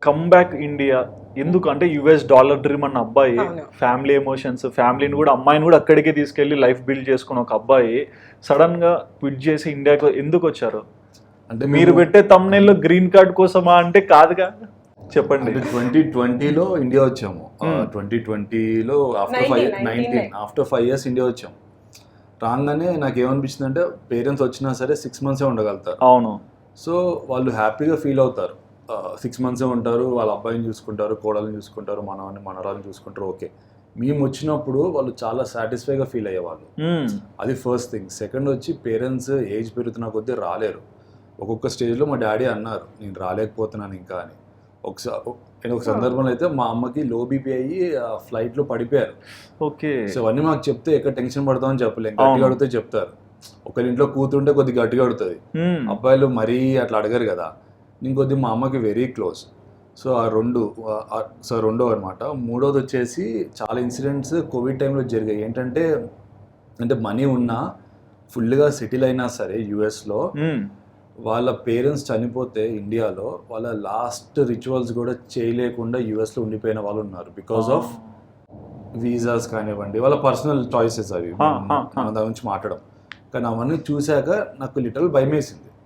Come back India ఎందుకు అంటే US dollar dream అన్న అబ్బాయి, అవును. ఫ్యామిలీ ఎమోషన్స్, ఫ్యామిలీని కూడా అమ్మాయిని కూడా అక్కడికే తీసుకెళ్లి లైఫ్ బిల్డ్ చేసుకున్న ఒక అబ్బాయి సడన్ గా క్విట్ చేసి ఇండియాకు ఎందుకు వచ్చారు? అంటే మీరు పెట్టే తమ్నైల్లో గ్రీన్ కార్డ్ కోసమా అంటే కాదుగా, చెప్పండి. 2020లో ఇండియా వచ్చాము. 2020లో ఆఫ్టర్ 5 years ఇండియా వచ్చాము. రాగానే నాకు ఏమనిపించింది అంటే పేరెంట్స్ వచ్చినా సరే 6 months ఉండగలుగుతారు. అవును. సో వాళ్ళు హ్యాపీగా ఫీల్ అవుతారు. 6 months ఉంటారు, వాళ్ళ అబ్బాయిని చూసుకుంటారు, కోడల్ని చూసుకుంటారు, మనవరాలను చూసుకుంటారు. ఓకే, మేము వచ్చినప్పుడు వాళ్ళు చాలా సాటిస్ఫైగా ఫీల్ అయ్యేవాళ్ళు. అది ఫస్ట్ థింగ్. సెకండ్ వచ్చి పేరెంట్స్ ఏజ్ పెరుగుతున్న కొద్దీ రాలేరు. ఒక్కొక్క స్టేజ్లో మా డాడీ అన్నారు నేను రాలేకపోతున్నాను ఇంకా అని. ఒక సందర్భంలో అయితే మా అమ్మకి లో బీపీ అయ్యి ఫ్లైట్లో పడిపోయారు. ఓకే. సో అవన్నీ మాకు చెప్తే ఎక్కడ టెన్షన్ పడతామని చెప్పలేం. గట్టిగా అడిగితే చెప్తారు. ఒకరింట్లో కూతుంటే కొద్దిగా గట్టిగా అడుగుతుంది, అబ్బాయిలు మరీ అట్లా అడగరు కదా. ఇంకొద్ది మా అమ్మకి వెరీ క్లోజ్. సో రెండో అనమాట. మూడోది వచ్చేసి చాలా ఇన్సిడెంట్స్ కోవిడ్ టైంలో జరిగాయి. ఏంటంటే మనీ ఉన్నా ఫుల్గా సెటిల్ అయినా సరే యూఎస్లో వాళ్ళ పేరెంట్స్ చనిపోతే ఇండియాలో వాళ్ళ లాస్ట్ రిచువల్స్ కూడా చేయలేకుండా యూఎస్లో ఉండిపోయిన వాళ్ళు ఉన్నారు. బికాస్ ఆఫ్ వీసాస్ కానివ్వండి, వాళ్ళ పర్సనల్ చాయిసెస్ అవి, దాని గురించి మాట్లాడడం. కానీ అవన్నీ చూశాక నాకు లిటరల్ భయం వేసింది.